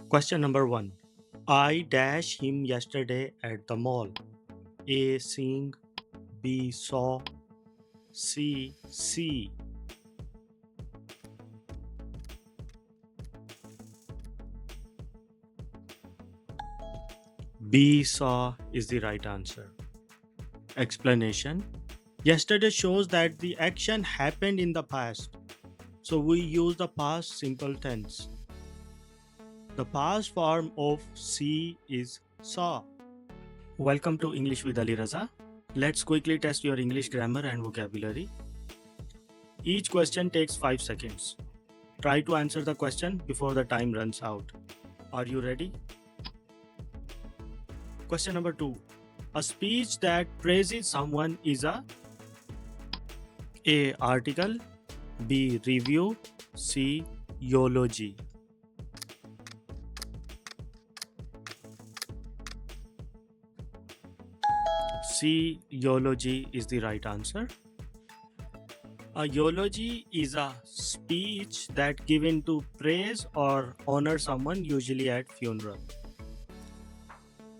Question number 1. I dash him yesterday at the mall. A. Seeing. B. Saw. C. See. B. Saw is the right answer. Explanation. Yesterday shows that the action happened in the past. So we use the past simple tense. The past form of see is saw. Welcome to English with Ali Raza. Let's quickly test your English grammar and vocabulary. Each question takes 5 seconds. Try to answer the question before the time runs out. Are you ready? Question number 2. A speech that praises someone is a article, B. review, C. eulogy. C. eulogy is the right answer. A eulogy is a speech that given to praise or honor someone, usually at funeral.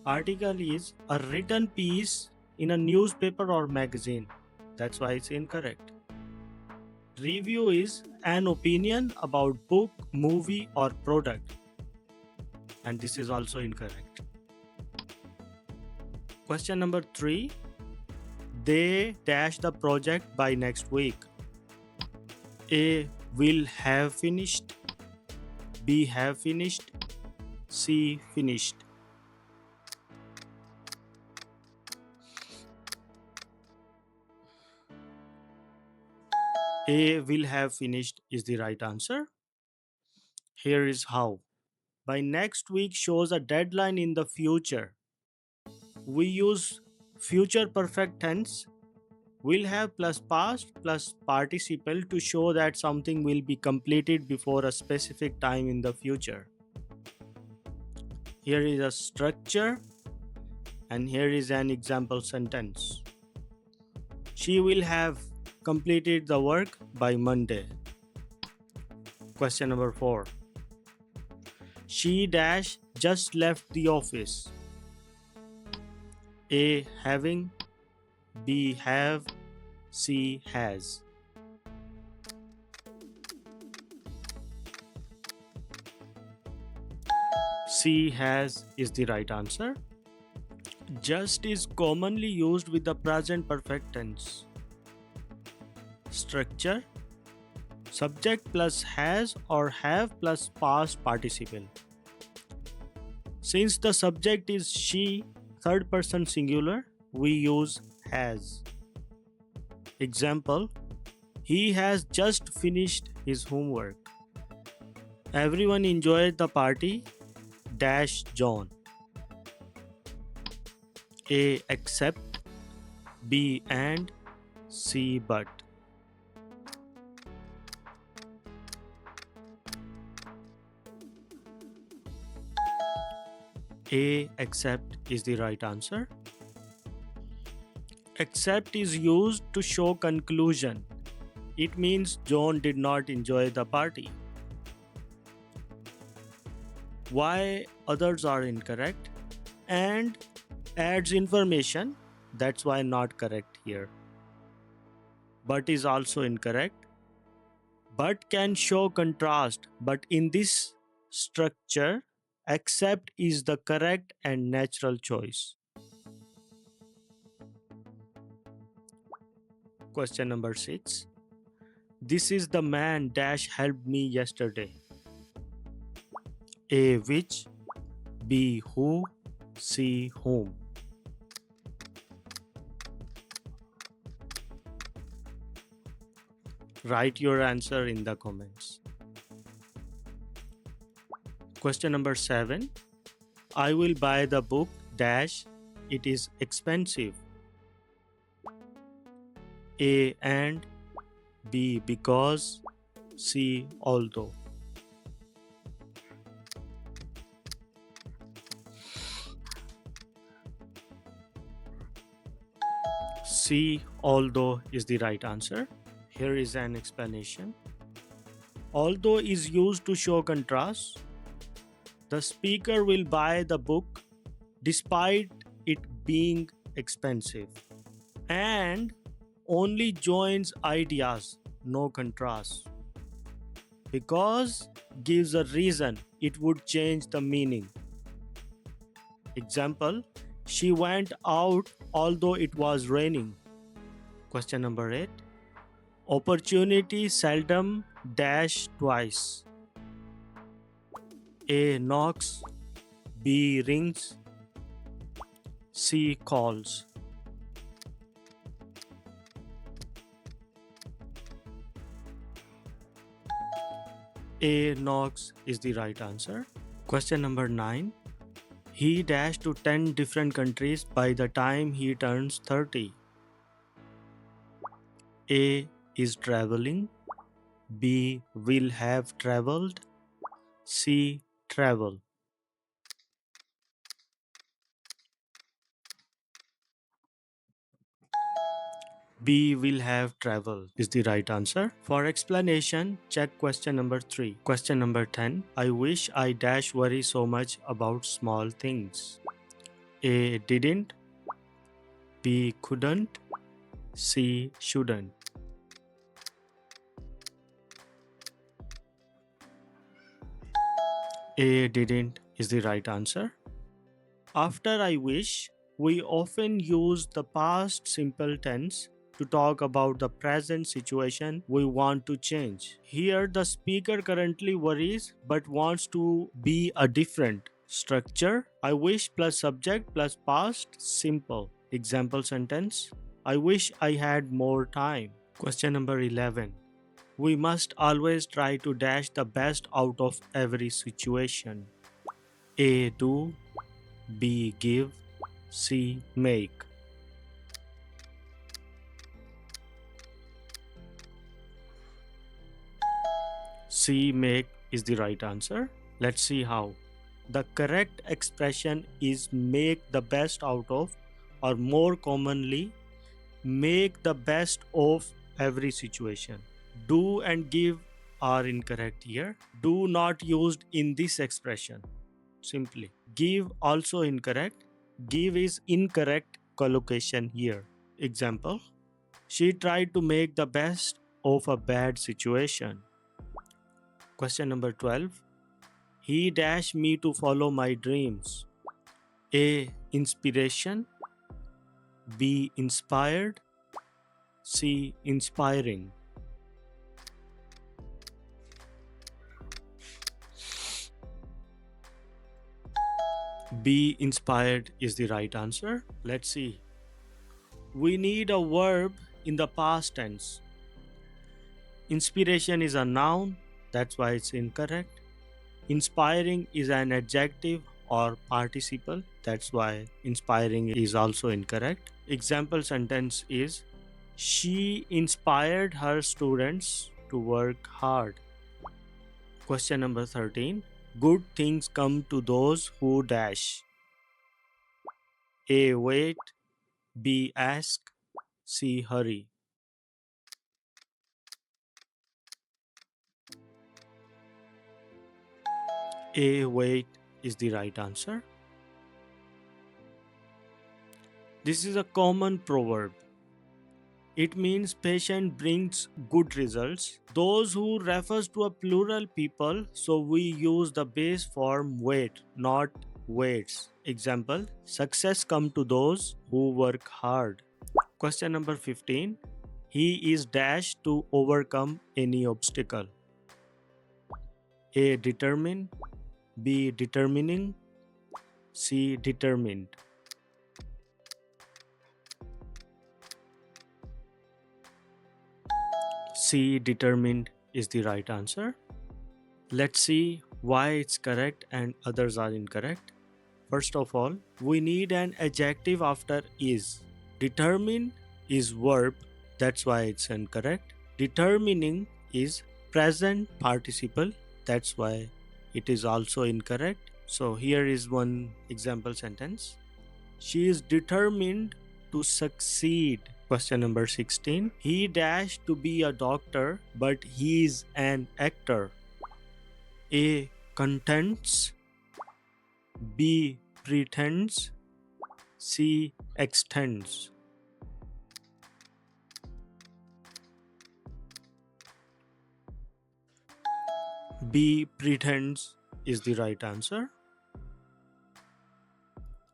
Article is a written piece in a newspaper or magazine. That's why it's incorrect. Review is an opinion about book, movie or product. And this is also incorrect. Question number 3. They dash the project by next week. A. will have finished. B. have finished. C. finished. A. will have finished is the right answer. Here is how. By next week shows a deadline in the future. We use future perfect tense. Will have plus past plus participle to show that something will be completed before a specific time in the future. Here is a structure and here is an example sentence. She will have completed the work by Monday. Question number 4. She dash just left the office. A. having. B. have. C. has. C. has is the right answer. Just is commonly used with the present perfect tense. Structure. Subject plus has or have plus past participle. Since the subject is she, third person singular, we use has. Example, he has just finished his homework. Everyone enjoyed the party, dash John. A. except. B. and. C. but. A. except is the right answer. Except is used to show conclusion. It means John did not enjoy the party. Why others are incorrect? And adds information, that's why not correct here. But is also incorrect. But can show contrast, but in this structure, except is the correct and natural choice. Question number 6. This is the man dash helped me yesterday. A. which. B. who. C. whom. Write your answer in the comments. Question number 7. I will buy the book dash it is expensive. A. and. B. because. C. although. C. although is the right answer. Here is an explanation. Although is used to show contrast. The speaker will buy the book despite it being expensive. And only joins ideas, no contrast. Because gives a reason, it would change the meaning. Example, she went out although it was raining. Question number 8. Opportunity seldom dash twice. A knocks, B rings, C calls. A knocks is the right answer. Question number 9. He dashed to 10 different countries by the time he turns 30. A is traveling, B will have traveled, C travel. B will have traveled is the right answer. For explanation, check question number 3. Question number 10. I wish I dash worry so much about small things. A didn't, B couldn't, C shouldn't. A didn't is the right answer. After I wish, we often use the past simple tense to talk about the present situation we want to change. Here, the speaker currently worries but wants to be a different structure. I wish plus subject plus past simple. Example sentence, I wish I had more time. Question number 11. We must always try to dash the best out of every situation. A do, B give, C make. C make is the right answer. Let's see how. The correct expression is make the best out of, or more commonly, make the best of every situation. Do and give are incorrect here. Do not used in this expression. Simply. Give also incorrect. Give is incorrect collocation here. Example, she tried to make the best of a bad situation. Question number 12. He dashed me to follow my dreams. A. Inspiration, B. Inspired, C. Inspiring. B. Inspired is the right answer. Let's see. We need a verb in the past tense. Inspiration is a noun, that's why it's incorrect. Inspiring is an adjective or participle, that's why inspiring is also incorrect. Example sentence is, she inspired her students to work hard. Question number 13. Good things come to those who dash. A. Wait, B. Ask, C. Hurry. A. Wait is the right answer. This is a common proverb. It means patient brings good results. Those who refers to a plural people, so we use the base form wait, not waits. Example, success come to those who work hard. Question number 15. He is dashed to overcome any obstacle. A. Determine, B. Determining, C. Determined. C. Determined is the right answer. Let's see why it's correct and others are incorrect. First of all, we need an adjective after is. Determine is verb, that's why it's incorrect. Determining is present participle, that's why it is also incorrect. So here is one example sentence. She is determined to succeed. Question number 16. He dashed to be a doctor, but he is an actor. A. Contents, B. Pretends. C. Extends. B. Pretends is the right answer.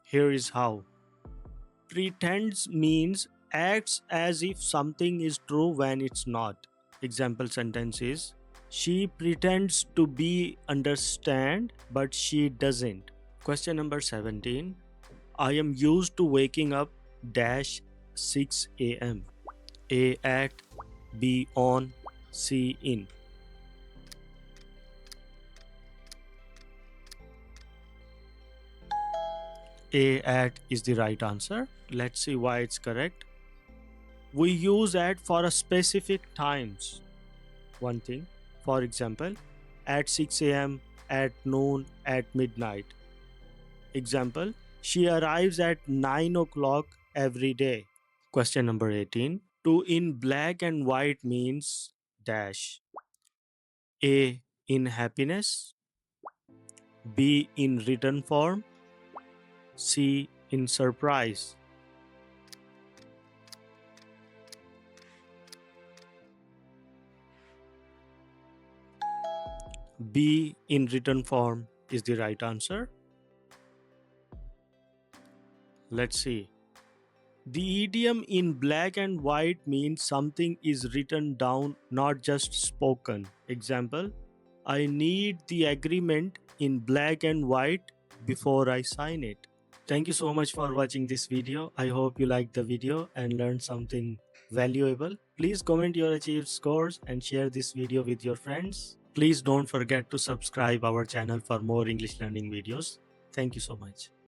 Here is how. Pretends means acts as if something is true when it's not. Example sentence is, she pretends to be understand but she doesn't. Question number 17. I am used to waking up dash 6 a.m. A at, B on, C in. A at is the right answer. Let's see why it's correct. We use at for a specific times. One thing, for example, at 6 a.m., at noon, at midnight. Example, she arrives at 9 o'clock every day. Question number 18. To in black and white means dash. A. In happiness. B. In written form. C. In surprise. B. In written form is the right answer. Let's see. The idiom in black and white means something is written down, not just spoken. Example, I need the agreement in black and white before I sign it. Thank you so much for watching this video. I hope you liked the video and learned something valuable. Please comment your achieved scores and share this video with your friends. Please don't forget to subscribe our channel for more English learning videos. Thank you so much.